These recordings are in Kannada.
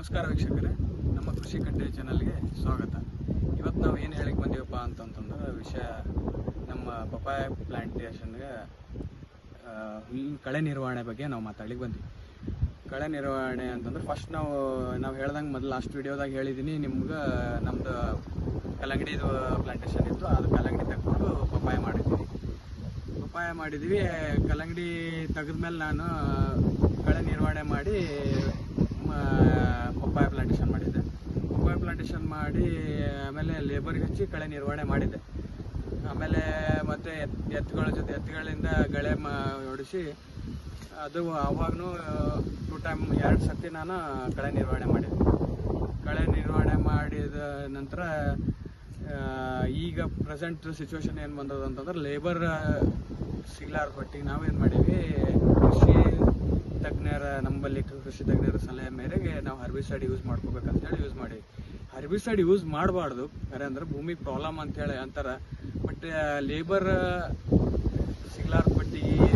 ನಮಸ್ಕಾರ ವೀಕ್ಷಕರೇ, ನಮ್ಮ ಕೃಷಿ ಕಟ್ಟೆ ಚಾನಲ್ಗೆ ಸ್ವಾಗತ. ಇವತ್ತು ನಾವು ಏನು ಹೇಳಿಕ್ಕೆ ಬಂದೀವಪ್ಪ ಅಂತಂತಂದ್ರೆ ವಿಷಯ ನಮ್ಮ ಪಪಾಯ ಪ್ಲಾಂಟೇಷನ್ಗೆ ಕಳೆ ನಿರ್ವಹಣೆ ಬಗ್ಗೆ ನಾವು ಮಾತಾಡ್ಲಿಕ್ಕೆ ಬಂದ್ವಿ. ಕಳೆ ನಿರ್ವಹಣೆ ಅಂತಂದ್ರೆ ಫಸ್ಟ್ ನಾವು ಹೇಳ್ದಂಗೆ ಮೊದಲು ಲಾಸ್ಟ್ ವಿಡಿಯೋದಾಗ ಹೇಳಿದ್ದೀನಿ ನಿಮ್ಗೆ. ನಮ್ಮದು ಕಲ್ಲಂಗಡಿದು ಪ್ಲಾಂಟೇಷನ್ ಇತ್ತು, ಅದು ಕಲ್ಲಂಗಡಿ ತೆಗೆದು ಪಪಾಯ ಮಾಡಿದ್ವಿ. ಕಲ್ಲಂಗಡಿ ತೆಗೆದ್ಮೇಲೆ ನಾನು ಕಳೆ ನಿರ್ವಹಣೆ ಮಾಡಿ ಪಪ್ಪಾಯ ಪ್ಲಾಂಟೇಷನ್ ಮಾಡಿದ್ದೆ. ಪಪ್ಪಾಯ ಪ್ಲಾಂಟೇಷನ್ ಮಾಡಿ ಆಮೇಲೆ ಲೇಬರ್ಗೆ ಹಚ್ಚಿ ಕಳೆ ನಿರ್ವಹಣೆ ಮಾಡಿದ್ದೆ. ಆಮೇಲೆ ಮತ್ತು ಎತ್ತುಗಳಿಂದ ಗಳೆ ಹೊಡಿಸಿ ಅದು ಅವಾಗೂ 2 ಟೈಮ್ 2 ಸರ್ತಿ ನಾನು ಕಳೆ ನಿರ್ವಹಣೆ ಮಾಡಿದ್ದೆ. ಕಳೆ ನಿರ್ವಹಣೆ ಮಾಡಿದ ನಂತರ ಈಗ ಪ್ರೆಸೆಂಟ್ ಸಿಚುವೇಶನ್ ಏನು ಬಂದದ ಅಂತಂದ್ರೆ ಲೇಬರ್ ಸಿಗ್ಲಾರ ಪಟ್ಟಿಗೆ ನಾವೇನು ಮಾಡೀವಿ, ನಮ್ಮಲ್ಲಿ ಕೃಷಿ ತಜ್ಞರ ಸಲಹೆ ಮೇರೆಗೆ ನಾವು ಹರ್ಬಿಸೈಡ್ ಯೂಸ್ ಮಾಡ್ಕೋಬೇಕಂತೇಳಿ ಯೂಸ್ ಮಾಡೀವಿ. ಹರ್ಬಿಸೈಡ್ ಯೂಸ್ ಮಾಡಬಾರ್ದು ಖರೆ ಅಂದ್ರೆ ಭೂಮಿಗೆ ಪ್ರಾಬ್ಲಮ್ ಅಂತೇಳಿ ಅಂತಾರೆ. ಬಟ್ ಲೇಬರ್ ಸಿಗ್ಲಾರ ಪಟ್ಟಿಗೆ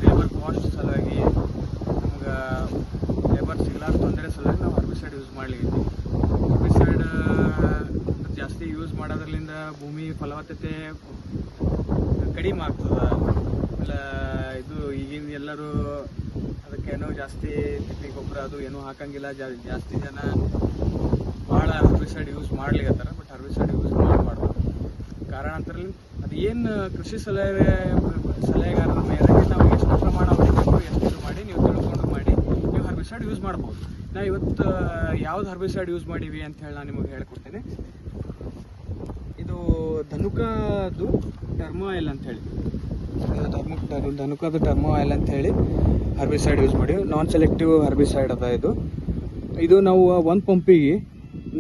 ಲೇಬರ್ ಕಾಸ್ಟ್ ಸಲುವಾಗಿ ನಮ್ಗೆ ಲೇಬರ್ ಸಿಗ್ಲಾರ ತೊಂದರೆ ಸಲುವಾಗಿ ನಾವು ಹರ್ಬಿಸೈಡ್ ಯೂಸ್ ಮಾಡ್ಲಿಕ್ಕೆ. ಹರ್ಬಿಸೈಡ್ ಜಾಸ್ತಿ ಯೂಸ್ ಮಾಡೋದ್ರಲ್ಲಿಂದ ಭೂಮಿ ಫಲವತ್ತತೆ ಕಡಿಮೆ ಆಗ್ತದೆ. ಆಮೇಲೆ ಇದು ಈಗಿನ ಎಲ್ಲರೂ ಅದಕ್ಕೇನೋ ಜಾಸ್ತಿ ತಿಪ್ಪಿ ಗೊಬ್ಬರ ಅದು ಏನೂ ಹಾಕಂಗಿಲ್ಲ. ಜಾಸ್ತಿ ಜನ ಭಾಳ ಹರ್ಬಿಸೈಡ್ ಯೂಸ್ ಮಾಡ್ಲಿಕ್ಕತ್ತಾರೆ. ಬಟ್ ಹರ್ಬಿಸೈಡ್ ಯೂಸ್ ಮಾಡಬಾರ್ದು. ಕಾರಣಾಂತರದಲ್ಲಿ ಅದು ಏನು ಕೃಷಿ ಸಲಹೆಗಾರರ ಮೇರೆಗೆ ನಾವು ಎಷ್ಟು ಪ್ರಮಾಣ ಹೊಡಿಬೇಕು, ಎಷ್ಟು ಮಾಡಿ ನೀವು ತಿಳ್ಕೊಂಡು ಮಾಡಿ ನೀವು ಹರ್ಬಿಸೈಡ್ ಯೂಸ್ ಮಾಡ್ಬೋದು. ನಾವು ಇವತ್ತು ಯಾವ್ದು ಹರ್ಬಿಸೈಡ್ ಯೂಸ್ ಮಾಡೀವಿ ಅಂತ ಹೇಳಿ ನಾನು ನಿಮಗೆ ಹೇಳ್ಕೊಡ್ತೇನೆ. ಇದು ಧನುಕಾದು ಟರ್ಮೋ ಆಯಿಲ್ ಅಂಥೇಳಿ, ಧನುಕಾದ ಟರ್ಮೋ ಆಯಿಲ್ ಅಂಥೇಳಿ ಹರ್ಬಿಸೈಡ್ ಯೂಸ್ ಮಾಡಿ. ನಾನ್ ಸೆಲೆಕ್ಟಿವ್ ಹರ್ಬಿಸೈಡ್ ಅದ ಇದು ನಾವು 1 ಪಂಪಿಗೆ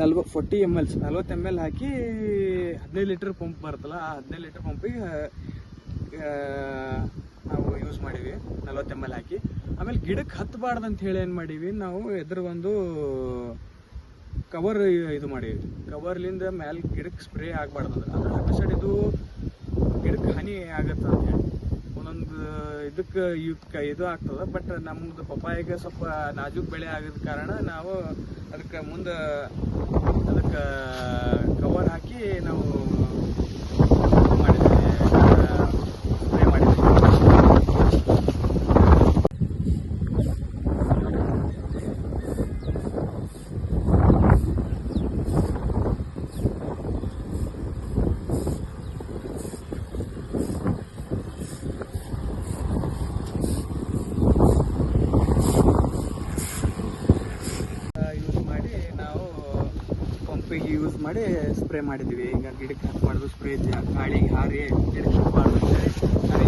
40 ml 40 ml ಹಾಕಿ 15 ಲೀಟರ್ ಪಂಪ್ ಬರುತ್ತಲ್ಲ, ಆ 15 ಲೀಟರ್ ಪಂಪಿಗೆ ನಾವು ಯೂಸ್ ಮಾಡೀವಿ 40 ml ಹಾಕಿ. ಆಮೇಲೆ ಗಿಡಕ್ಕೆ ಹತ್ತಬಾರ್ದು ಅಂತ ಹೇಳಿ ಏನು ಮಾಡೀವಿ ನಾವು, ಎದುರು ಒಂದು ಕವರ್ ಇದು ಮಾಡೀವಿ. ಕವರ್ಲಿಂದ ಮೇಲೆ ಗಿಡಕ್ಕೆ ಸ್ಪ್ರೇ ಆಗಬಾರ್ದು. ಅಂದ್ರೆ ಹರ್ಬಿಸೈಡ್ ಇದು ಗಿಡಕ್ಕೆ ಹಾನಿ ಆಗತ್ತೆ ಅಂತ ಹೇಳಿ ಒಂದೊಂದು ಇದಕ್ಕೆ ಇದು ಆಗ್ತದೆ. ಬಟ್ ನಮ್ಮದು ಪಪ್ಪಾಯಿಗೆ ಸ್ವಲ್ಪ ನಾಜೂಕ್ ಬೆಳೆ ಆಗಿದ ಕಾರಣ ನಾವು ಅದಕ್ಕೆ ಮುಂದೆ ಕವರ್ ಹಾಕಿ ನಾವು ಮಾಡಿದ್ವಿ, ಸ್ಪ್ರೇ ಮಾಡಿದ್ವಿ. ಯೂಸ್ ಮಾಡಿ ಸ್ಪ್ರೇ ಮಾಡಿದ್ವಿ. ಈಗ ಗಿಡಕ್ಕೆ ಹಾಕಬಾರ್ದು, ಸ್ಪ್ರೇ ಗಾಳಿಗೆ ಹಾರಿ ಗಿಡಕ್ಕೆ ಹಾಕಬಾರ್ದು ಅಂತೇಳಿ